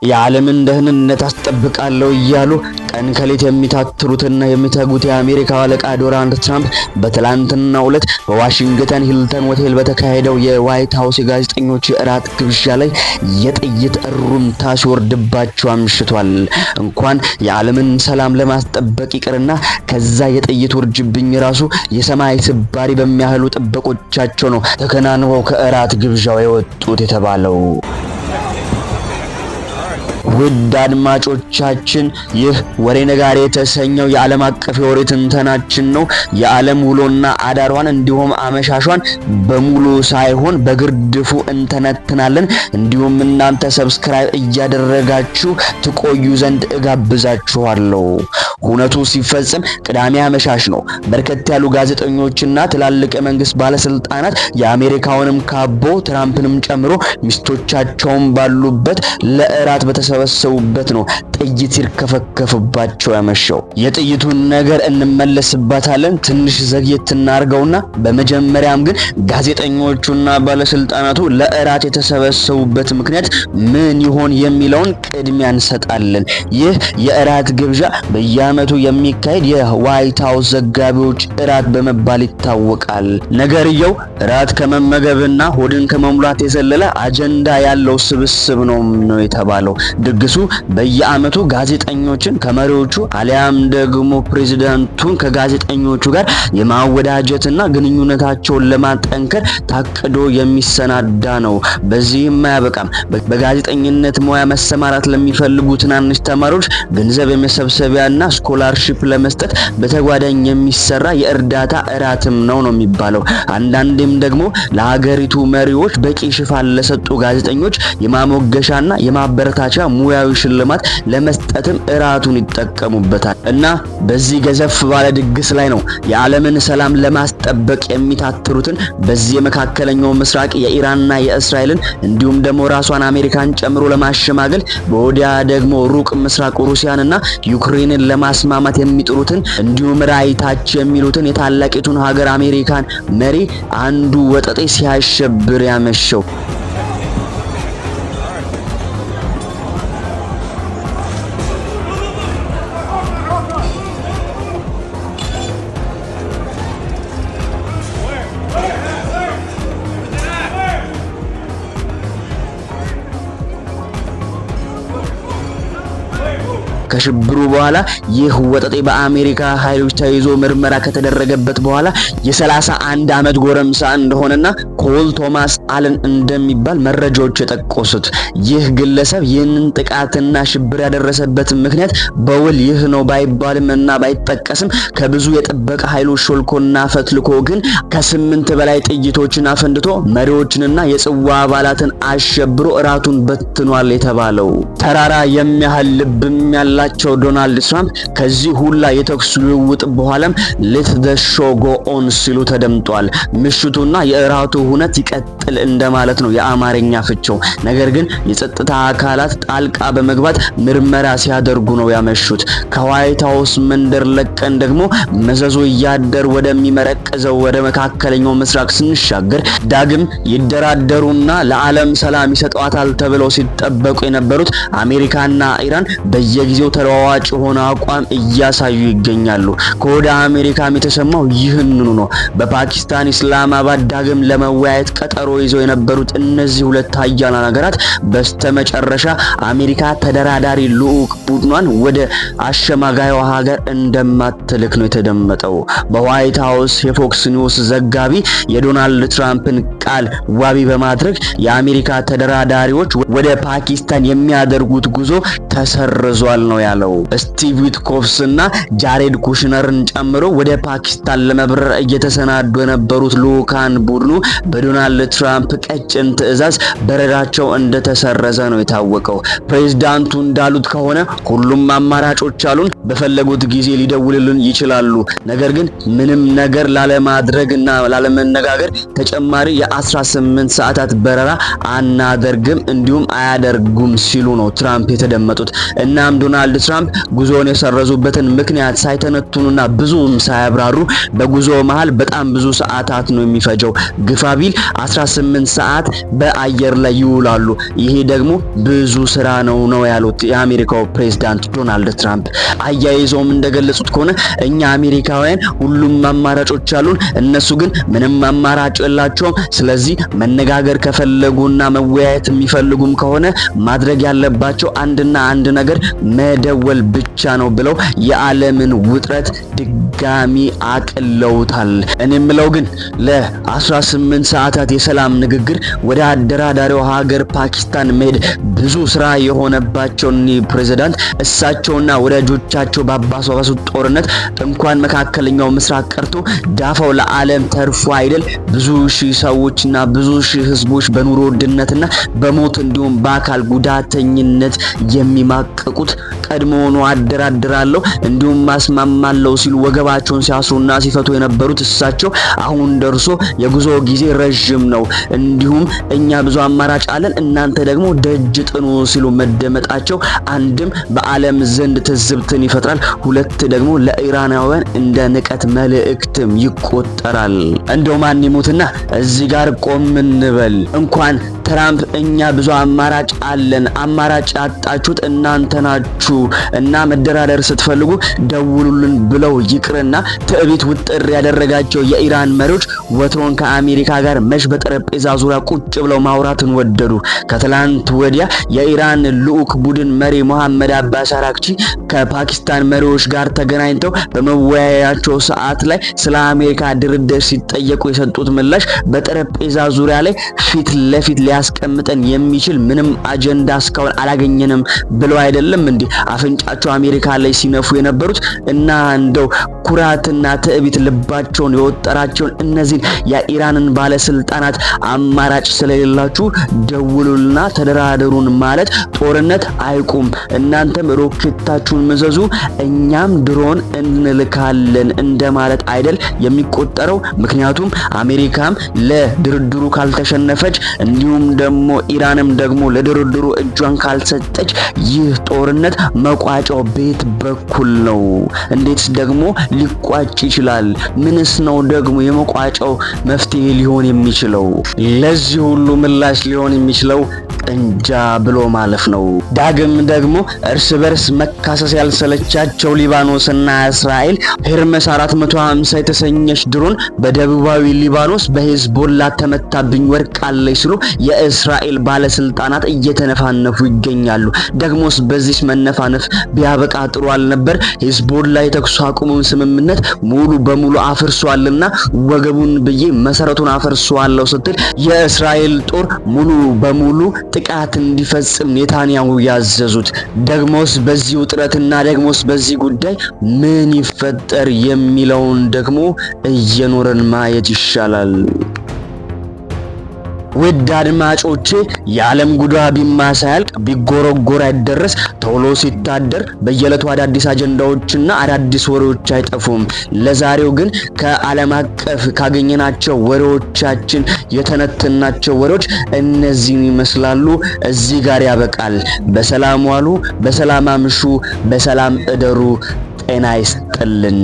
የዓለምን ደህንነት አስጠብቃለሁ እያሉ ቀን ከሌት የሚታትሩትና የሚተጉት የአሜሪካ አለቃ ዶናልድ ትራምፕ በትላንትናው ዕለት በዋሽንግተን ሂልተን ሆቴል በተካሄደው የዋይት ሃውስ የጋዜጠኞች የእራት ግብዣ ላይ የጥይት እሩምታ ሲወርድባቸው አምሽቷል። እንኳን የዓለምን ሰላም ለማስጠበቅ ይቅርና ከዛ የጥይት ውርጅብኝ ራሱ የሰማይ ስባሪ በሚያህሉ ጥበቆቻቸው ነው ተከናንበው ከእራት ግብዣው የወጡት የተባለው። ውድ አድማጮቻችን ይህ ወሬ ነጋሪ የተሰኘው የዓለም አቀፍ የወሬ ትንተናችን ነው። የዓለም ውሎና አዳሯን እንዲሁም አመሻሿን በሙሉ ሳይሆን በግርድፉ እንተነትናለን። እንዲሁም እናንተ ሰብስክራይብ እያደረጋችሁ ትቆዩ ዘንድ እጋብዛችኋለሁ። ሁነቱ ሲፈጸም ቅዳሜ አመሻሽ ነው። በርከት ያሉ ጋዜጠኞችና ትላልቅ የመንግስት ባለስልጣናት የአሜሪካውንም ካቦ ትራምፕንም ጨምሮ ሚስቶቻቸውን ባሉበት ለእራት በተሰበሰቡበት ነው ጥይት ሲርከፈከፍባቸው ያመሸው። የጥይቱን ነገር እንመለስበታለን። ትንሽ ዘግየት እናርገውና በመጀመሪያም ግን ጋዜጠኞቹና ባለስልጣናቱ ለእራት የተሰበሰቡበት ምክንያት ምን ይሆን የሚለውን ቅድሚያ እንሰጣለን። ይህ የእራት ግብዣ በየዓመቱ የሚካሄድ የዋይት ሃውስ ዘጋቢዎች እራት በመባል ይታወቃል። ነገርየው እራት ከመመገብና ሆድን ከመሙላት የዘለለ አጀንዳ ያለው ስብስብ ነው የተባለው። ድግሱ በየዓመቱ ጋዜጠኞችን ከመሪዎቹ አሊያም ደግሞ ፕሬዝዳንቱን ከጋዜጠኞቹ ጋር የማወዳጀትና ግንኙነታቸውን ለማጠንከር ታቅዶ የሚሰናዳ ነው። በዚህም አያበቃም። በጋዜጠኝነት ሙያ መሰማራት ለሚፈልጉ ትናንሽ ተማሪዎች ገንዘብ የመሰብሰቢያና ስኮላርሺፕ ለመስጠት በተጓዳኝ የሚሰራ የእርዳታ እራትም ነው የሚባለው። አንዳንዴም ደግሞ ለሀገሪቱ መሪዎች በቂ ሽፋን ለሰጡ ጋዜጠኞች የማሞገሻና የማበረታቻ ሙያዊ ሽልማት ለመስጠትም እራቱን ይጠቀሙበታል። እና በዚህ ገዘፍ ባለ ድግስ ላይ ነው የዓለምን ሰላም ለማስጠበቅ የሚታትሩትን በዚህ የመካከለኛው ምስራቅ የኢራንና የእስራኤልን እንዲሁም ደግሞ ራሷን አሜሪካን ጨምሮ ለማሸማገል በወዲያ ደግሞ ሩቅ ምስራቅ ሩሲያንና ዩክሬንን ለማስማማት የሚጥሩትን እንዲሁም ራይታች የሚሉትን የታላቂቱን ሀገር አሜሪካን መሪ አንዱ ወጠጤ ሲያሸብር ያመሸው። ከሽብሩ በኋላ ይህ ወጠጤ በአሜሪካ ኃይሎች ተይዞ ምርመራ ከተደረገበት በኋላ የ31 ዓመት ጎረምሳ እንደሆነና ኮል ቶማስ አለን እንደሚባል መረጃዎች የጠቆሱት ይህ ግለሰብ ይህንን ጥቃትና ሽብር ያደረሰበት ምክንያት በውል ይህ ነው ባይባልም እና ባይጠቀስም ከብዙ የጥበቃ ኃይሎች ሾልኮና ፈትልኮ ግን ከ8 በላይ ጥይቶችን አፈንድቶ መሪዎችንና የጽዋ አባላትን አሸብሮ እራቱን በትኗል የተባለው። ተራራ የሚያህል ልብም ያላቸው ዶናልድ ትራምፕ ከዚህ ሁላ የተኩስ ልውውጥ በኋላም ሌት ዘ ሾው ጎ ኦን ሲሉ ተደምጧል። ምሽቱና የእራቱ ሁነት ይቀጥል እንደማለት ነው የአማርኛ ፍቺው። ነገር ግን የጸጥታ አካላት ጣልቃ በመግባት ምርመራ ሲያደርጉ ነው ያመሹት። ከዋይት ሃውስ መንደር ለቀን ደግሞ መዘዞ እያደር ወደሚመረቀዘው ወደ መካከለኛው ምስራቅ ስንሻገር ዳግም ይደራደሩና ለዓለም ሰላም ይሰጧታል ተብለው ሲጠበቁ የነበሩት አሜሪካና ኢራን በየጊዜው ተለዋዋጭ ሆነ አቋም እያሳዩ ይገኛሉ። ከወደ አሜሪካም የተሰማው ይህንኑ ነው። በፓኪስታን ኢስላማባድ ዳግም ለመወያየት ቀጠሮ ይዘው የነበሩት እነዚህ ሁለት ኃያላን ሀገራት በስተመጨረሻ አሜሪካ ተደራዳሪ ልዑክ ቡድኗን ወደ አሸማጋዩ ሀገር እንደማትልክ ነው የተደመጠው። በዋይት ሃውስ የፎክስ ኒውስ ዘጋቢ የዶናልድ ትራምፕን ቃል ዋቢ በማድረግ የአሜሪካ ተደራዳሪዎች ወደ ፓኪስታን የሚያደርጉት ጉዞ ተሰርዟል ነው ያለው። ስቲቭ ዊትኮፍስና ጃሬድ ኩሽነርን ጨምሮ ወደ ፓኪስታን ለመብረር እየተሰናዱ የነበሩት ልዑካን ቡድኑ በዶናልድ ትራምፕ ቀጭን ትዕዛዝ በረራቸው እንደተሰረዘ ነው የታወቀው። ፕሬዝዳንቱ እንዳሉት ከሆነ ሁሉም አማራጮች አሉን፣ በፈለጉት ጊዜ ሊደውልልን ይችላሉ። ነገር ግን ምንም ነገር ላለማድረግና ላለመነጋገር ተጨማሪ የ18 ሰዓታት በረራ አናደርግም እንዲሁም አያደርጉም ሲሉ ነው ትራምፕ የተደመጡት። እናም ዶናልድ ዶናልድ ትራምፕ ጉዞውን የሰረዙበትን ምክንያት ሳይተነትኑና ብዙም ሳያብራሩ በጉዞ መሃል በጣም ብዙ ሰዓታት ነው የሚፈጀው። ግፋቢል 18 ሰዓት በአየር ላይ ይውላሉ። ይሄ ደግሞ ብዙ ስራ ነው ያሉት የአሜሪካው ፕሬዝዳንት ዶናልድ ትራምፕ። አያይዘውም እንደገለጹት ከሆነ እኛ አሜሪካውያን ሁሉም አማራጮች አሉን፣ እነሱ ግን ምንም አማራጭ የላቸውም። ስለዚህ መነጋገር ከፈለጉና መወያየት የሚፈልጉም ከሆነ ማድረግ ያለባቸው አንድና አንድ ነገር መደወል ብቻ ነው ብለው የዓለምን ውጥረት ድጋሚ አቅለውታል። እኔ የምለው ግን ለ18 ሰዓታት የሰላም ንግግር ወደ አደራዳሪው ሀገር ፓኪስታን መሄድ ብዙ ስራ የሆነባቸው ፕሬዝዳንት እሳቸውና ወዳጆቻቸው ባባሱት ጦርነት እንኳን መካከለኛው ምስራቅ ቀርቶ ዳፋው ለዓለም ተርፎ አይደል ብዙ ሺህ ሰዎችና ብዙ ሺህ ህዝቦች በኑሮ ውድነትና በሞት እንዲሁም በአካል ጉዳተኝነት የሚማቀቁት ቀድሞውኑ አደራድራለሁ እንዲሁም ማስማማለው ሲሉ ወገባቸውን ሲያስሩና ሲፈቱ የነበሩት እሳቸው አሁን ደርሶ የጉዞ ጊዜ ረጅም ነው፣ እንዲሁም እኛ ብዙ አማራጭ አለን እናንተ ደግሞ ደጅ ጥኑ ሲሉ መደመጣቸው አንድም በዓለም ዘንድ ትዝብትን ይፈጥራል፣ ሁለት ደግሞ ለኢራናውያን እንደ ንቀት መልእክትም ይቆጠራል። እንደው ማን ይሙትና እዚህ ጋር ቆም እንበል። እንኳን ትራምፕ እኛ ብዙ አማራጭ አለን፣ አማራጭ ያጣችሁት እናንተ ናችሁ እና መደራደር ስትፈልጉ ደውሉልን ብለው ይቅርና ትዕቢት ውጥር ያደረጋቸው የኢራን መሪዎች ወትሮን ከአሜሪካ ጋር መሽ በጠረጴዛ ዙሪያ ቁጭ ብለው ማውራትን ወደዱ። ከትላንት ወዲያ የኢራን ልዑክ ቡድን መሪ መሐመድ አባስ አራክቺ ከፓኪስታን መሪዎች ጋር ተገናኝተው በመወያያቸው ሰዓት ላይ ስለ አሜሪካ ድርድር ሲጠየቁ የሰጡት ምላሽ በጠረጴዛ ዙሪያ ላይ ፊት ለፊት ሊያስቀምጠን የሚችል ምንም አጀንዳ እስካሁን አላገኘንም ብለው አይደለም እንዴ አፍንጫቸው አሜሪካ ላይ ሲነፉ የነበሩት? እና እንደው ኩራትና ትዕቢት ልባቸውን የወጠራቸውን እነዚህ የኢራንን ባለስልጣናት አማራጭ ስለሌላችሁ ደውሉልና ተደራደሩን ማለት ጦርነት አይቁም፣ እናንተም ሮኬታችሁን መዘዙ እኛም ድሮን እንልካለን እንደማለት አይደል የሚቆጠረው? ምክንያቱም አሜሪካም ለድርድሩ ካልተሸነፈች እንዲሁም ደግሞ ኢራንም ደግሞ ለድርድሩ እጇን ካልሰጠች ይህ ጦርነት መቋጫው ቤት በኩል ነው። እንዴት ደግሞ ሊቋጭ ይችላል? ምንስ ነው ደግሞ የመቋጫው መፍትሄ ሊሆን የሚችለው? ለዚህ ሁሉ ምላሽ ሊሆን የሚችለው እንጃ ብሎ ማለፍ ነው። ዳግም ደግሞ እርስ በርስ መካሰስ ያልሰለቻቸው ሊባኖስና እስራኤል ሄርመስ 450 የተሰኘች ድሮን በደቡባዊ ሊባኖስ በሂዝቦላ ተመታብኝ ወርቃለች ሲሉ የእስራኤል ባለስልጣናት እየተነፋነፉ ይገኛሉ። ደግሞስ በዚህ መነፋነፍ ቢያበቃ ጥሩ አልነበር? ሂዝቦላ የተኩስ አቁሙን ስምምነት ሙሉ በሙሉ አፍርሷልና ወገቡን ብዬ መሰረቱን አፍርሷለሁ ስትል የእስራኤል ጦር ሙሉ በሙሉ ጥቃት እንዲፈጽም ኔታንያሁ ያዘዙት። ደግሞስ በዚህ ውጥረትና ደግሞስ በዚህ ጉዳይ ምን ይፈጠር የሚለውን ደግሞ እየኖረን ማየት ይሻላል። ውድ አድማጮቼ የዓለም ጉዳ ቢማሳያልቅ ቢጎረጎር አይደረስ ቶሎ ሲታደር በየዕለቱ አዳዲስ አጀንዳዎችና አዳዲስ ወሬዎች አይጠፉም። ለዛሬው ግን ከዓለም አቀፍ ካገኘናቸው ወሬዎቻችን የተነተናቸው ወሬዎች እነዚህን ይመስላሉ። እዚህ ጋር ያበቃል። በሰላም ዋሉ፣ በሰላም አምሹ፣ በሰላም እደሩ። ጤና ይስጥልን።